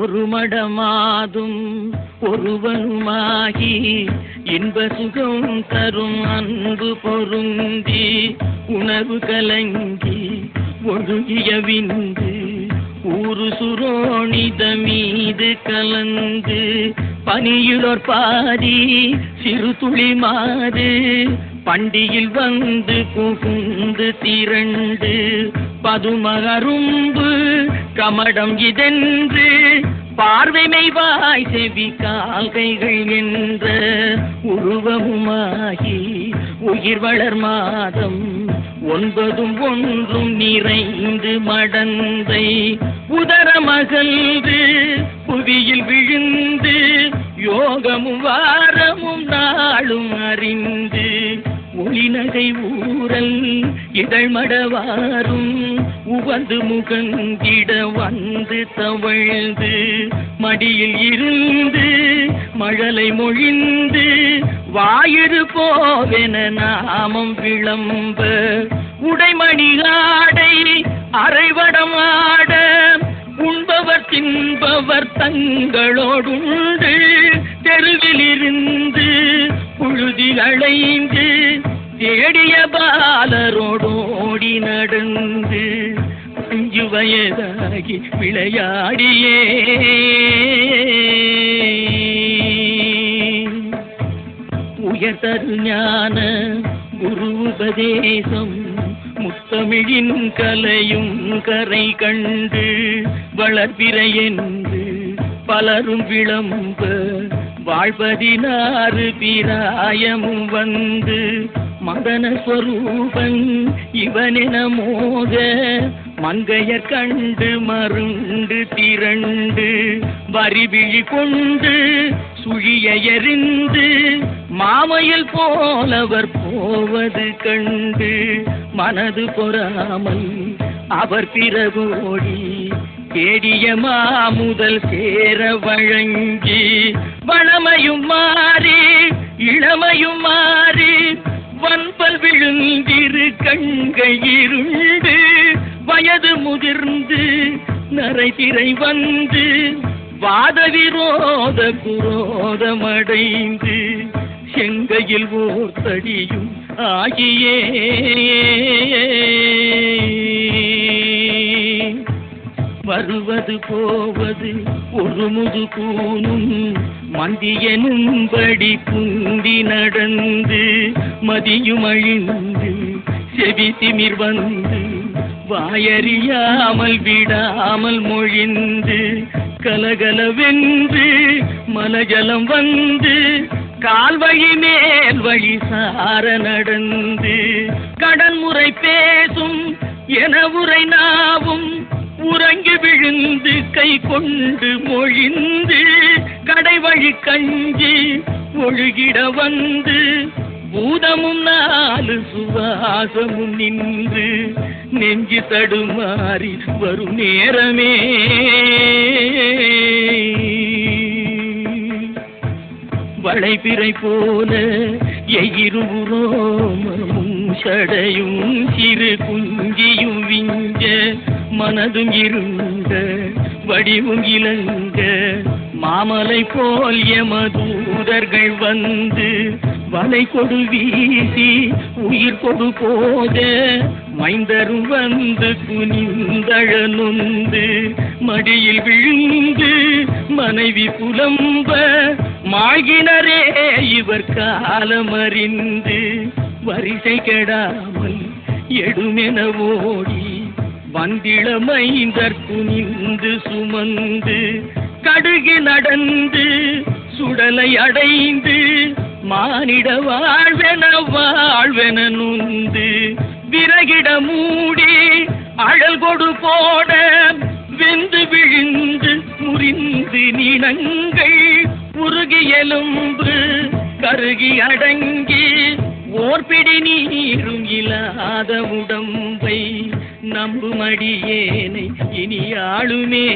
ஒரு மடமாதும் ஒருவனுமாகி இன்ப சுகம் தரும் அன்பு பொருந்தி உணர்வு கலங்கி ஒழுகிய விந்து ஊரு சுரோணித மீது கலந்து பனியுளோர் பாதி சிறு துளி மாது பண்டியில் வந்து புகுந்து திரண்டு பதுமகரும்பு கமடம் இதென்று பார்வைமை வாய் செவி கால்கைகள் என்ற உருவமுமாகி உயிர் வளர் மாதம் 9 ஒன்றும் நிறைந்து மடந்தை உதரமகல்து புவியில் விழுந்து யோகமும் வாரமும் நாளும் அறிந்து ஒளிநகை ஊரல் இதழ்மடவாரும் உவந்து முகங்கிட வந்து தவழ்ந்து மடியில் இருந்து மழலை மொழிந்து வாயிறு போவென நாமம் விளம்ப உடைமணி ஆடை அரைவடம் ஆட உண்பவர் தின்பவர் தங்களோடுண்டு தெருவில் இருந்து புழுதி அலைந்து தேடிய பாலரோடோடி நடந்து 5 வயதாகி விளையாடியே உயர்தரு ஞான குரு உபதேசம் முத்தமிழின் கலையும் கரை கண்டு வளர்பிறை என்று பலரும் விளம்ப வாழ்வதினாறு பிராயமும் வந்து மதன ஸ்வரூபன் இவனென மோக மங்கையர் கண்டு மருண்டு திரண்டு வரிவிழி கொண்டு சுழிய எறிந்து மாமையில் போலவர் போவது கண்டு மனது பொறாமல் அவர் பிறகோடி தேடிய மாமுதல் சேர வழங்கி வளமையும் மாறி இளமையும் மாறி வன்பல் விழுந்திரு கண்கள் இருண்டு வயது முதிர்ந்து நரைதிரை வந்து வாத விரோத குரோதமடைந்து செங்கையில் ஓர் தடியும் ஆகியே வருவது போவது ஒரு முது கூனும் மந்தியனும்படி குந்தி நடந்து மதியும் அழிந்து செவி திமிர் வந்து வாயறியாமல் விடாமல் மொழிந்து கலகலவென்று மலஜலம் வந்து கால்வழி மேல் வழி சார நடந்து கடன்முறை பேசும் என உரை நாவும் உறங்கி விழுந்து கை கொண்டு மொழிந்து கடைவழி கஞ்சி ஒழுகிட வந்து பூதமும் 4 சுவாசமும் நின்று நெஞ்சு தடுமாறி வரும் நேரமே வளைபிறை போல எயிருரோமமும் சடையும் சிறு குஞ்சியும் விஞ்ச மனதும் இருந்த வடிவும் இலங்க மாமலை போல் எமதூதர்கள் வந்து வலை கொடு வீசி உயிர் கொடு போத மைந்தரும் வந்து குனிந்தழ நொந்து மடியில் விழுந்து மனைவி புலம்ப மாகினரே இவர் காலமறிந்து வரிசை கெடாமல் எடுமென ஓடி வந்திளமைந்தர் குனிந்து சுமந்து கடுகு நடந்து சுடலை அடைந்து மானிட வாழ்வென நுந்து விறகிட மூடி அழல் கொடு போட வெந்து விழுந்து முறிந்து நினங்கள் உருகி எலும்பு கருகி அடங்கி ஓர்பிடி நீரும் இல்லாத உடம்பை நம்புமடியேனை இனி ஆளுமே